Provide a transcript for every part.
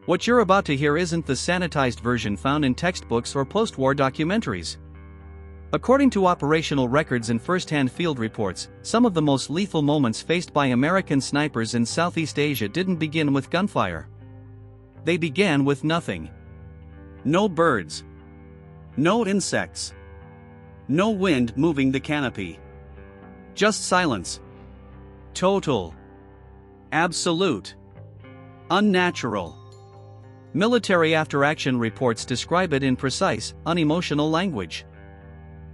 What you're about to hear isn't the sanitized version found in textbooks or post-war documentaries. According to operational records and first-hand field reports, some of the most lethal moments faced by American snipers in Southeast Asia didn't begin with gunfire. They began with nothing. No birds. No insects. No wind moving the canopy. Just silence. Total. Absolute. Unnatural. Military after-action reports describe it in precise, unemotional language.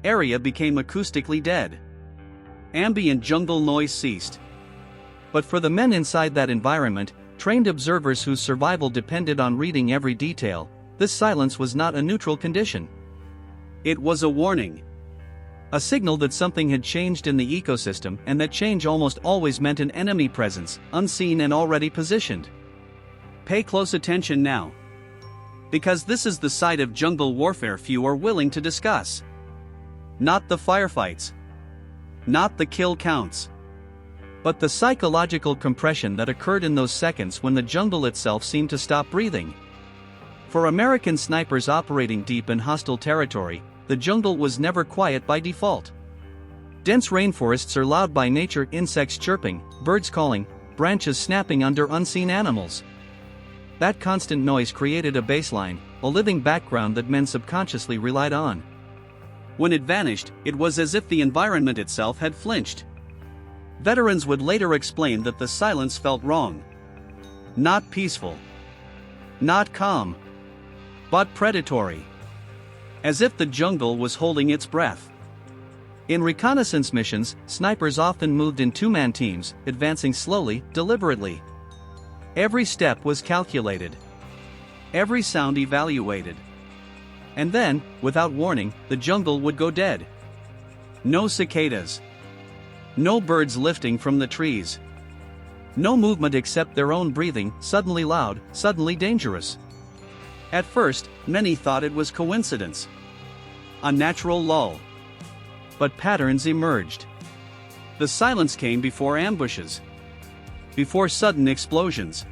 Area became acoustically dead. Ambient jungle noise ceased. But for the men inside that environment, trained observers whose survival depended on reading every detail, this silence was not a neutral condition. It was a warning. A signal that something had changed in the ecosystem, and that change almost always meant an enemy presence, unseen and already positioned. Pay close attention now. Because this is the side of jungle warfare few are willing to discuss. Not the firefights. Not the kill counts. But the psychological compression that occurred in those seconds when the jungle itself seemed to stop breathing. For American snipers operating deep in hostile territory, the jungle was never quiet by default. Dense rainforests are loud by nature, insects chirping, birds calling, branches snapping under unseen animals. That constant noise created a baseline, a living background that men subconsciously relied on. When it vanished, it was as if the environment itself had flinched. Veterans would later explain that the silence felt wrong. Not peaceful. Not calm. But predatory. As if the jungle was holding its breath. In reconnaissance missions, snipers often moved in two-man teams, advancing slowly, deliberately. Every step was calculated. Every sound evaluated. And then, without warning, the jungle would go dead. No cicadas. No birds lifting from the trees. No movement except their own breathing, suddenly loud, suddenly dangerous. At first, many thought it was coincidence. A natural lull. But patterns emerged. The silence came before ambushes. Before sudden explosions.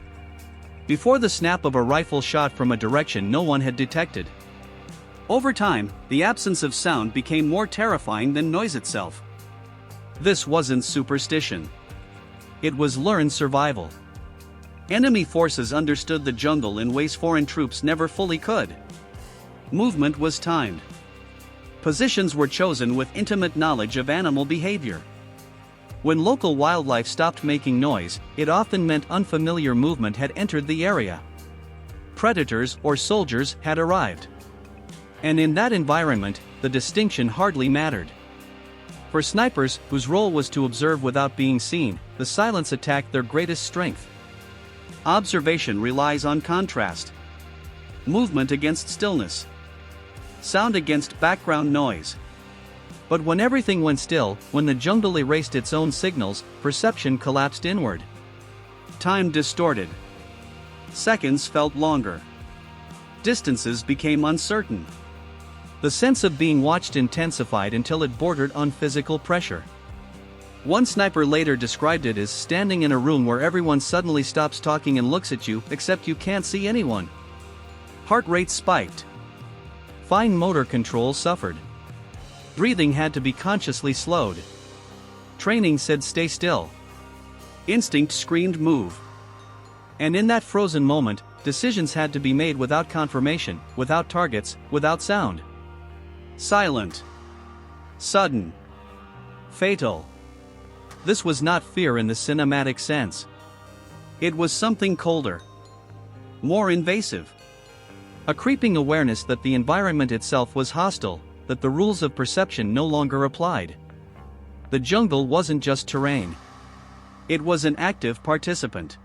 Before the snap of a rifle shot from a direction no one had detected. Over time, the absence of sound became more terrifying than noise itself. This wasn't superstition. It was learned survival. Enemy forces understood the jungle in ways foreign troops never fully could. Movement was timed. Positions were chosen with intimate knowledge of animal behavior. When local wildlife stopped making noise, it often meant unfamiliar movement had entered the area. Predators or soldiers had arrived. And in that environment, the distinction hardly mattered. For snipers, whose role was to observe without being seen, the silence attacked their greatest strength. Observation relies on contrast. Movement against stillness. Sound against background noise. But when everything went still, when the jungle erased its own signals, perception collapsed inward. Time distorted. Seconds felt longer. Distances became uncertain. The sense of being watched intensified until it bordered on physical pressure. One sniper later described it as standing in a room where everyone suddenly stops talking and looks at you, except you can't see anyone. Heart rate spiked. Fine motor control suffered. Breathing had to be consciously slowed. Training said stay still. Instinct screamed move. And in that frozen moment, decisions had to be made without confirmation, without targets, without sound. Silent. Sudden. Fatal. This was not fear in the cinematic sense. It was something colder. More invasive. A creeping awareness that the environment itself was hostile, that the rules of perception no longer applied. The jungle wasn't just terrain. It was an active participant.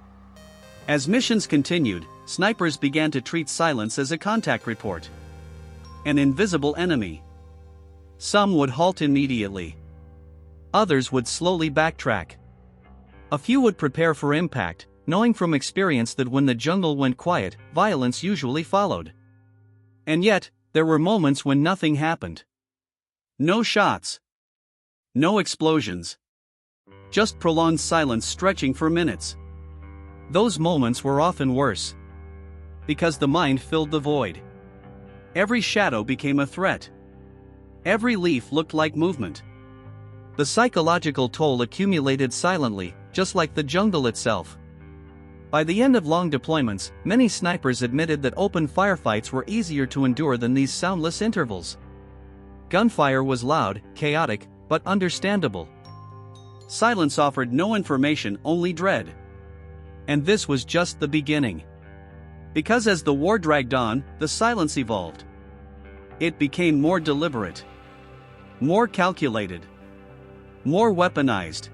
As missions continued, snipers began to treat silence as a contact report. An invisible enemy. Some would halt immediately. Others would slowly backtrack. A few would prepare for impact, knowing from experience that when the jungle went quiet, violence usually followed. And yet, there were moments when nothing happened. No shots. No explosions. Just prolonged silence stretching for minutes. Those moments were often worse. Because the mind filled the void. Every shadow became a threat. Every leaf looked like movement. The psychological toll accumulated silently, just like the jungle itself. By the end of long deployments, many snipers admitted that open firefights were easier to endure than these soundless intervals. Gunfire was loud, chaotic, but understandable. Silence offered no information, only dread. And this was just the beginning. Because as the war dragged on, the silence evolved. It became more deliberate, more calculated, more weaponized.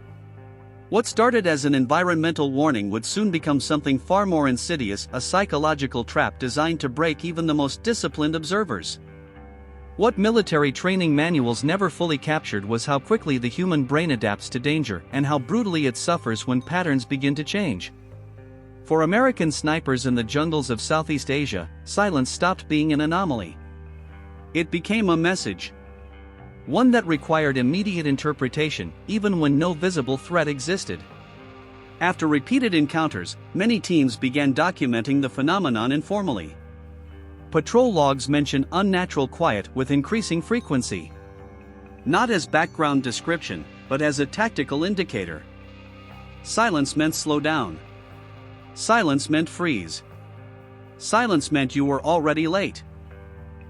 What started as an environmental warning would soon become something far more insidious, a psychological trap designed to break even the most disciplined observers. What military training manuals never fully captured was how quickly the human brain adapts to danger and how brutally it suffers when patterns begin to change. For American snipers in the jungles of Southeast Asia, silence stopped being an anomaly. It became a message. One that required immediate interpretation, even when no visible threat existed. After repeated encounters, many teams began documenting the phenomenon informally. Patrol logs mention unnatural quiet with increasing frequency. Not as background description, but as a tactical indicator. Silence meant slow down. Silence meant freeze. Silence meant you were already late.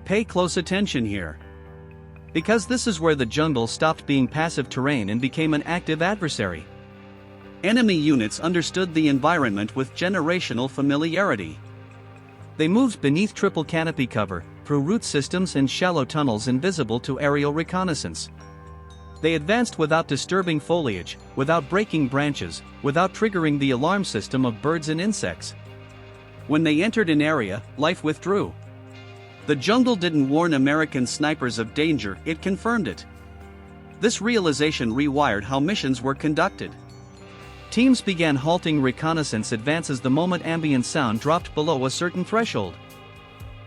Pay close attention here. Because this is where the jungle stopped being passive terrain and became an active adversary. Enemy units understood the environment with generational familiarity. They moved beneath triple canopy cover, through root systems and shallow tunnels invisible to aerial reconnaissance. They advanced without disturbing foliage, without breaking branches, without triggering the alarm system of birds and insects. When they entered an area, life withdrew. The jungle didn't warn American snipers of danger, it confirmed it. This realization rewired how missions were conducted. Teams began halting reconnaissance advances the moment ambient sound dropped below a certain threshold.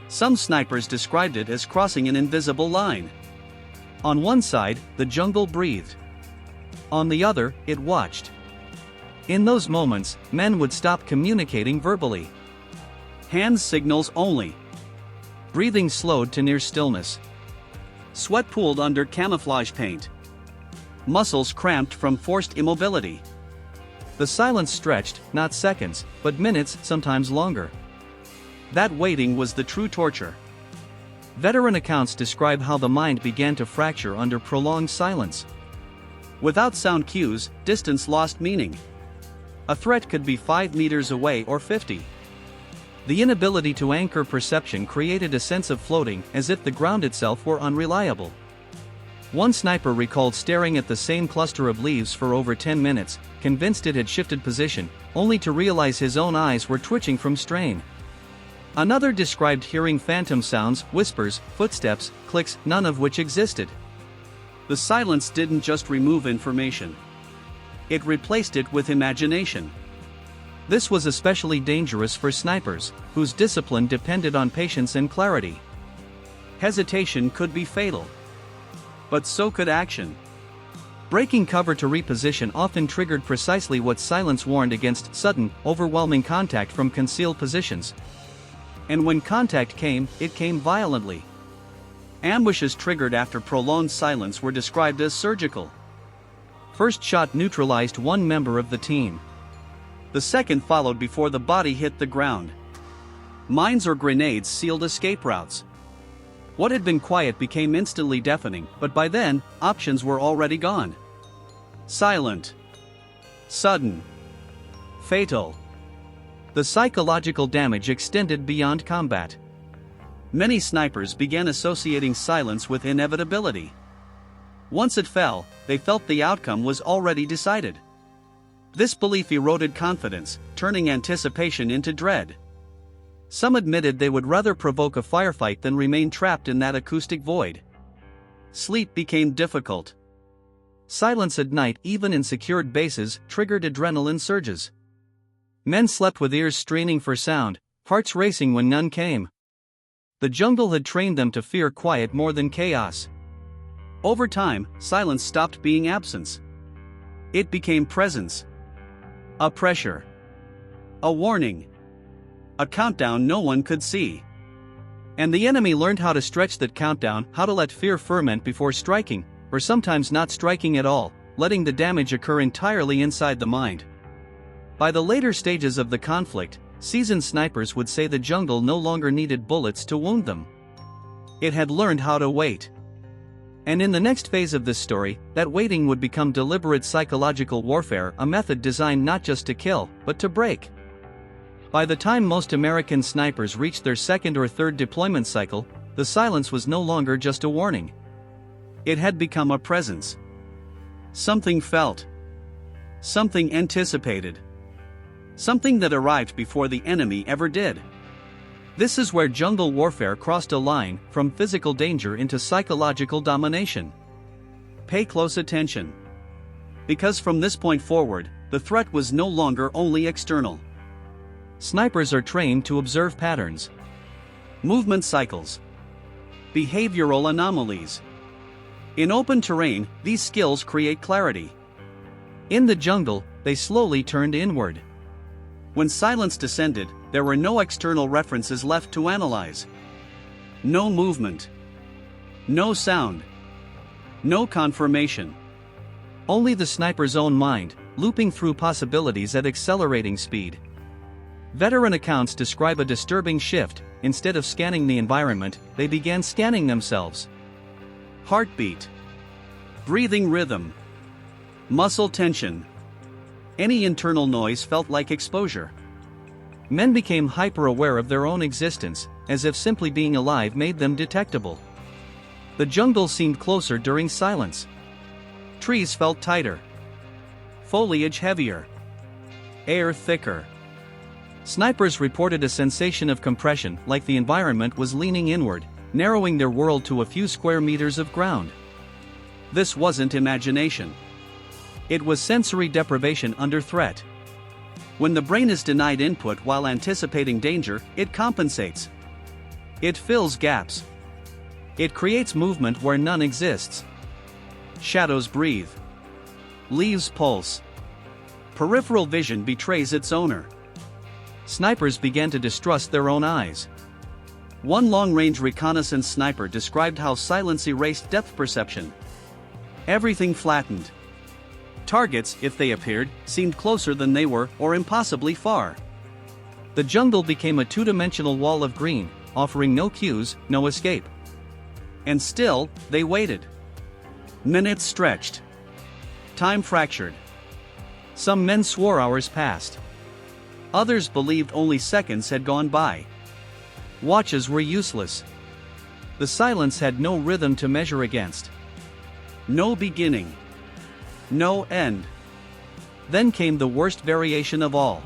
Some snipers described it as crossing an invisible line. On one side, the jungle breathed. On the other, it watched. In those moments, men would stop communicating verbally. Hand signals only. Breathing slowed to near stillness. Sweat pooled under camouflage paint. Muscles cramped from forced immobility. The silence stretched, not seconds, but minutes, sometimes longer. That waiting was the true torture. Veteran accounts describe how the mind began to fracture under prolonged silence. Without sound cues, distance lost meaning. A threat could be 5 meters away or 50. The inability to anchor perception created a sense of floating, as if the ground itself were unreliable. One sniper recalled staring at the same cluster of leaves for over 10 minutes, convinced it had shifted position, only to realize his own eyes were twitching from strain. Another described hearing phantom sounds, whispers, footsteps, clicks, none of which existed. The silence didn't just remove information. It replaced it with imagination. This was especially dangerous for snipers, whose discipline depended on patience and clarity. Hesitation could be fatal. But so could action. Breaking cover to reposition often triggered precisely what silence warned against: sudden, overwhelming contact from concealed positions. And when contact came, it came violently. Ambushes triggered after prolonged silence were described as surgical. First shot neutralized one member of the team. The second followed before the body hit the ground. Mines or grenades sealed escape routes. What had been quiet became instantly deafening, but by then, options were already gone. Silent. Sudden. Fatal. The psychological damage extended beyond combat. Many snipers began associating silence with inevitability. Once it fell, they felt the outcome was already decided. This belief eroded confidence, turning anticipation into dread. Some admitted they would rather provoke a firefight than remain trapped in that acoustic void. Sleep became difficult. Silence at night, even in secured bases, triggered adrenaline surges. Men slept with ears straining for sound, hearts racing when none came. The jungle had trained them to fear quiet more than chaos. Over time, silence stopped being absence. It became presence. A pressure. A warning. a countdown no one could see. And the enemy learned how to stretch that countdown, how to let fear ferment before striking, or sometimes not striking at all, letting the damage occur entirely inside the mind. By the later stages of the conflict, seasoned snipers would say the jungle no longer needed bullets to wound them. It had learned how to wait. And in the next phase of this story, that waiting would become deliberate psychological warfare, a method designed not just to kill, but to break. By the time most American snipers reached their second or third deployment cycle, the silence was no longer just a warning. It had become a presence. Something felt. Something anticipated. Something that arrived before the enemy ever did. This is where jungle warfare crossed a line from physical danger into psychological domination. Pay close attention. Because from this point forward, the threat was no longer only external. Snipers are trained to observe patterns, movement cycles, behavioral anomalies. In open terrain, these skills create clarity. In the jungle, they slowly turned inward. When silence descended, there were no external references left to analyze. No movement. No sound. No confirmation. Only the sniper's own mind, looping through possibilities at accelerating speed. Veteran accounts describe a disturbing shift. Instead of scanning the environment, they began scanning themselves. Heartbeat. Breathing rhythm. Muscle tension. Any internal noise felt like exposure. Men became hyper-aware of their own existence, as if simply being alive made them detectable. The jungle seemed closer during silence. Trees felt tighter. Foliage heavier. Air thicker. Snipers reported a sensation of compression, like the environment was leaning inward, narrowing their world to a few square meters of ground. This wasn't imagination. It was sensory deprivation under threat. When the brain is denied input while anticipating danger, it compensates. It fills gaps. It creates movement where none exists. Shadows breathe. Leaves pulse. Peripheral vision betrays its owner. Snipers began to distrust their own eyes. One long-range reconnaissance sniper described how silence erased depth perception. Everything flattened. Targets, if they appeared, seemed closer than they were, or impossibly far. The jungle became a two-dimensional wall of green, offering no cues, no escape. And still, they waited. Minutes stretched. Time fractured. Some men swore hours passed. Others believed only seconds had gone by. Watches were useless. The silence had no rhythm to measure against. No beginning. No end. Then came the worst variation of all.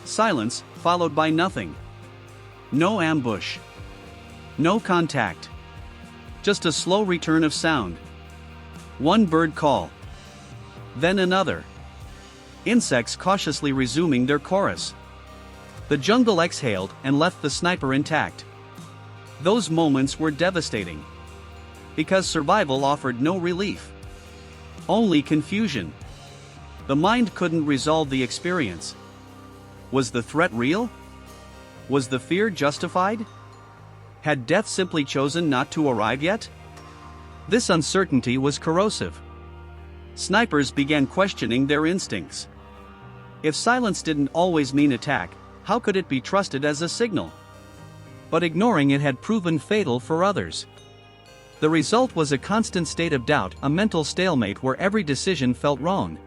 Silence, followed by nothing. No ambush. No contact. Just a slow return of sound. One bird call. Then another. Insects cautiously resuming their chorus. The jungle exhaled and left the sniper intact. Those moments were devastating. Because survival offered no relief. Only confusion. The mind couldn't resolve the experience. Was the threat real? Was the fear justified? Had death simply chosen not to arrive yet? This uncertainty was corrosive. Snipers began questioning their instincts. If silence didn't always mean attack, how could it be trusted as a signal? But ignoring it had proven fatal for others. The result was a constant state of doubt, a mental stalemate where every decision felt wrong.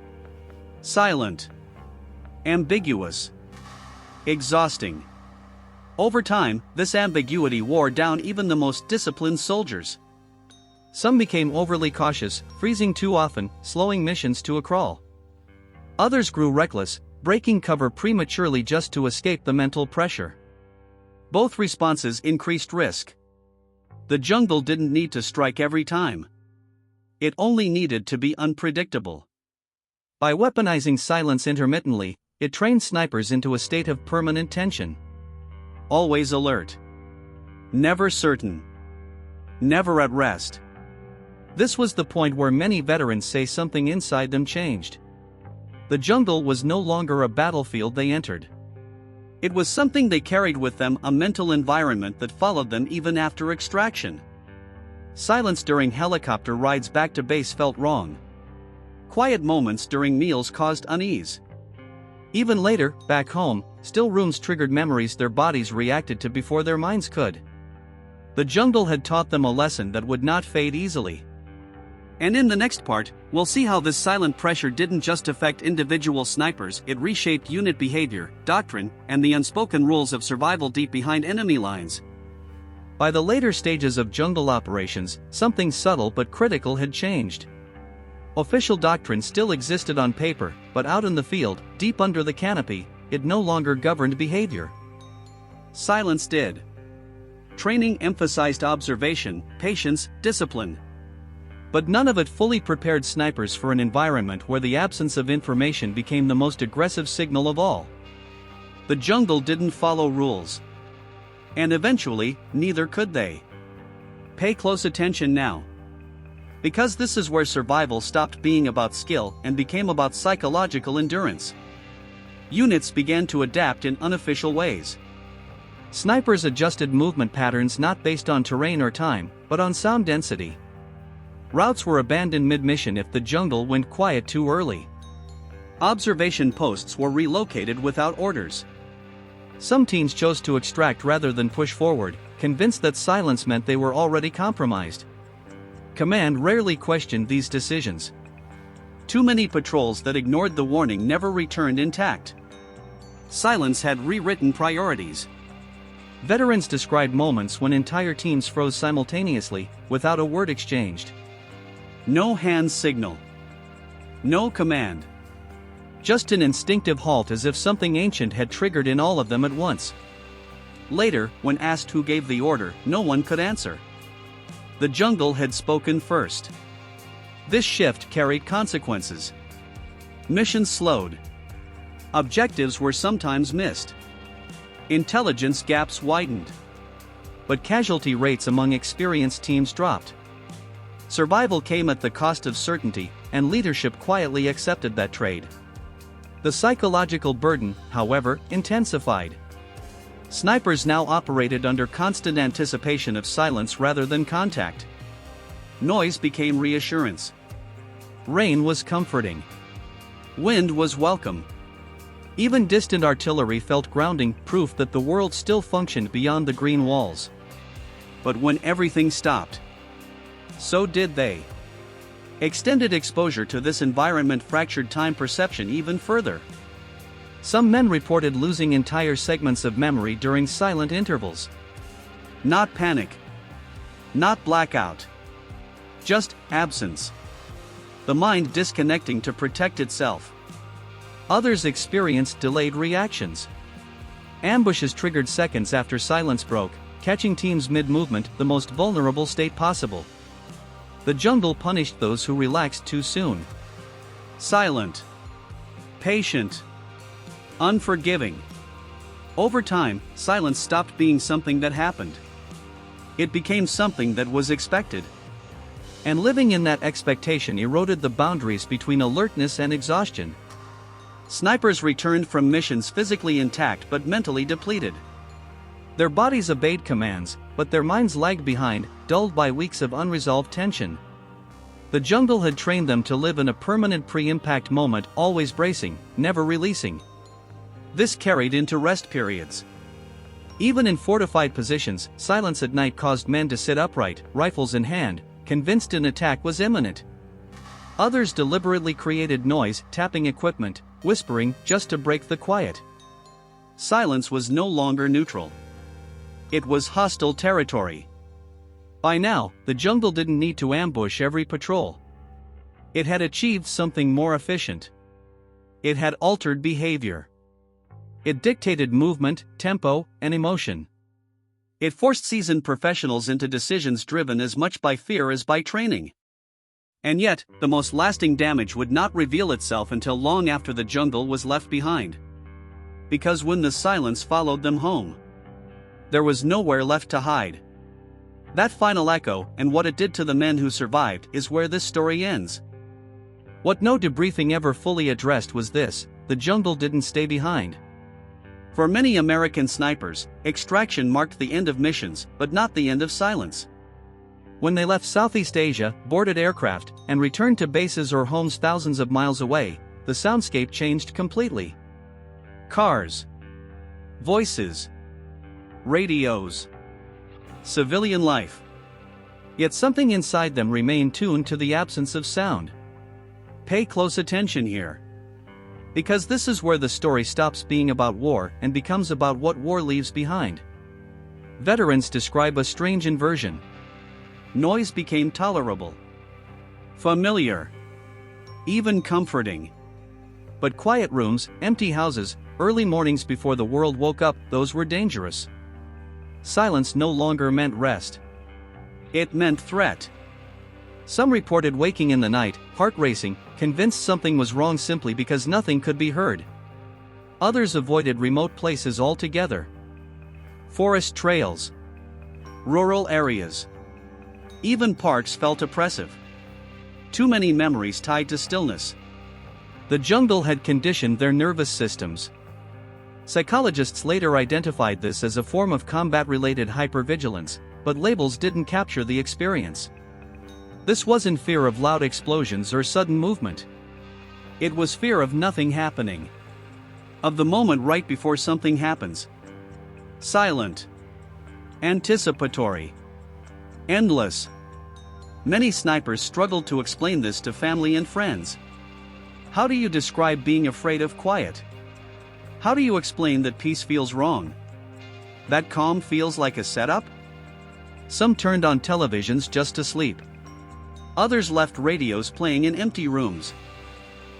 Silent. Ambiguous. Exhausting. Over time, this ambiguity wore down even the most disciplined soldiers. Some became overly cautious, freezing too often, slowing missions to a crawl. Others grew reckless, breaking cover prematurely just to escape the mental pressure. Both responses increased risk. The jungle didn't need to strike every time. It only needed to be unpredictable. By weaponizing silence intermittently, it trained snipers into a state of permanent tension. Always alert. Never certain. Never at rest. This was the point where many veterans say something inside them changed. The jungle was no longer a battlefield they entered. It was something they carried with them, a mental environment that followed them even after extraction. Silence during helicopter rides back to base felt wrong. Quiet moments during meals caused unease. Even later, back home, still rooms triggered memories their bodies reacted to before their minds could. The jungle had taught them a lesson that would not fade easily. And in the next part, we'll see how this silent pressure didn't just affect individual snipers, it reshaped unit behavior, doctrine, and the unspoken rules of survival deep behind enemy lines. By the later stages of jungle operations, something subtle but critical had changed. Official doctrine still existed on paper, but out in the field, deep under the canopy, it no longer governed behavior. Silence did. Training emphasized observation, patience, discipline. But none of it fully prepared snipers for an environment where the absence of information became the most aggressive signal of all. The jungle didn't follow rules. And eventually, neither could they. Pay close attention now. Because this is where survival stopped being about skill and became about psychological endurance. Units began to adapt in unofficial ways. Snipers adjusted movement patterns not based on terrain or time, but on sound density. Routes were abandoned mid-mission if the jungle went quiet too early. Observation posts were relocated without orders. Some teams chose to extract rather than push forward, convinced that silence meant they were already compromised. Command rarely questioned these decisions. Too many patrols that ignored the warning never returned intact. Silence had rewritten priorities. Veterans described moments when entire teams froze simultaneously, without a word exchanged. No hand signal. No command. Just an instinctive halt, as if something ancient had triggered in all of them at once. Later, when asked who gave the order, no one could answer. The jungle had spoken first. This shift carried consequences. Missions slowed. Objectives were sometimes missed. Intelligence gaps widened. But casualty rates among experienced teams dropped. Survival came at the cost of certainty, and leadership quietly accepted that trade. The psychological burden, however, intensified. Snipers now operated under constant anticipation of silence rather than contact. Noise became reassurance. Rain was comforting. Wind was welcome. Even distant artillery felt grounding, proof that the world still functioned beyond the green walls. But when everything stopped, so did they. Extended exposure to this environment fractured time perception even further. Some men reported losing entire segments of memory during silent intervals. Not panic. Not blackout. Just absence. The mind disconnecting to protect itself. Others experienced delayed reactions. Ambushes triggered seconds after silence broke, catching teams mid-movement, the most vulnerable state possible. The jungle punished those who relaxed too soon. Silent. Patient. Unforgiving. Over time, silence stopped being something that happened. It became something that was expected. And living in that expectation eroded the boundaries between alertness and exhaustion. Snipers returned from missions physically intact but mentally depleted. Their bodies obeyed commands, but their minds lagged behind, dulled by weeks of unresolved tension. The jungle had trained them to live in a permanent pre-impact moment, always bracing, never releasing. This carried into rest periods. Even in fortified positions, silence at night caused men to sit upright, rifles in hand, convinced an attack was imminent. Others deliberately created noise, tapping equipment, whispering, just to break the quiet. Silence was no longer neutral. It was hostile territory. By now, the jungle didn't need to ambush every patrol. It had achieved something more efficient. It had altered behavior. It dictated movement, tempo, and emotion. It forced seasoned professionals into decisions driven as much by fear as by training. And yet, the most lasting damage would not reveal itself until long after the jungle was left behind. Because when the silence followed them home, there was nowhere left to hide. That final echo, and what it did to the men who survived, is where this story ends. What no debriefing ever fully addressed was this: the jungle didn't stay behind. For many American snipers, extraction marked the end of missions, but not the end of silence. When they left Southeast Asia, boarded aircraft, and returned to bases or homes thousands of miles away, the soundscape changed completely. Cars, voices, radios, civilian life. Yet something inside them remained tuned to the absence of sound. Pay close attention here. Because this is where the story stops being about war and becomes about what war leaves behind. Veterans describe a strange inversion. Noise became tolerable, familiar, even comforting. But quiet rooms, empty houses, early mornings before the world woke up, those were dangerous. Silence no longer meant rest. It meant threat. Some reported waking in the night, heart racing, convinced something was wrong simply because nothing could be heard. Others avoided remote places altogether. Forest trails, rural areas, even parks felt oppressive. Too many memories tied to stillness. The jungle had conditioned their nervous systems. Psychologists later identified this as a form of combat-related hypervigilance, but labels didn't capture the experience. This wasn't fear of loud explosions or sudden movement. It was fear of nothing happening. Of the moment right before something happens. Silent. Anticipatory. Endless. Many snipers struggled to explain this to family and friends. How do you describe being afraid of quiet? How do you explain that peace feels wrong? That calm feels like a setup? Some turned on televisions just to sleep. Others left radios playing in empty rooms.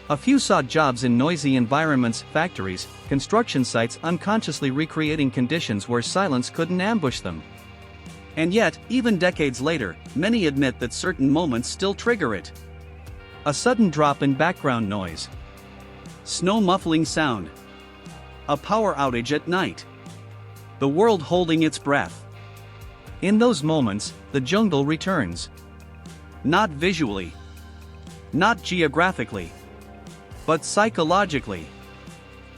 A few sought jobs in noisy environments, factories, construction sites, unconsciously recreating conditions where silence couldn't ambush them. And yet, even decades later, many admit that certain moments still trigger it. A sudden drop in background noise. Snow muffling sound. A power outage at night. The world holding its breath. In those moments, the jungle returns. Not visually. Not geographically. But psychologically.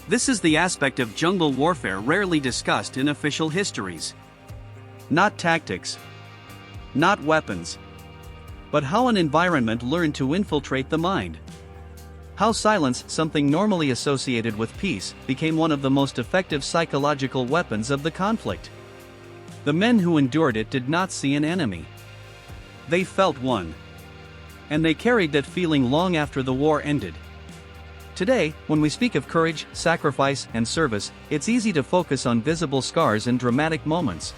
This is the aspect of jungle warfare rarely discussed in official histories. Not tactics. Not weapons. But how an environment learned to infiltrate the mind. How silence, something normally associated with peace, became one of the most effective psychological weapons of the conflict. The men who endured it did not see an enemy. They felt one. And they carried that feeling long after the war ended. Today, when we speak of courage, sacrifice, and service, it's easy to focus on visible scars and dramatic moments.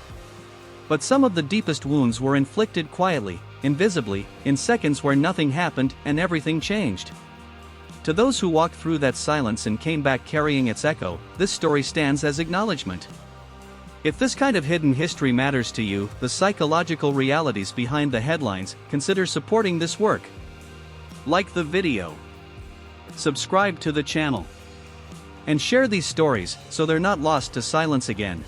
But some of the deepest wounds were inflicted quietly, invisibly, in seconds where nothing happened and everything changed. To those who walked through that silence and came back carrying its echo, this story stands as acknowledgement. If this kind of hidden history matters to you, the psychological realities behind the headlines, consider supporting this work. Like the video. Subscribe to the channel. And share these stories so they're not lost to silence again.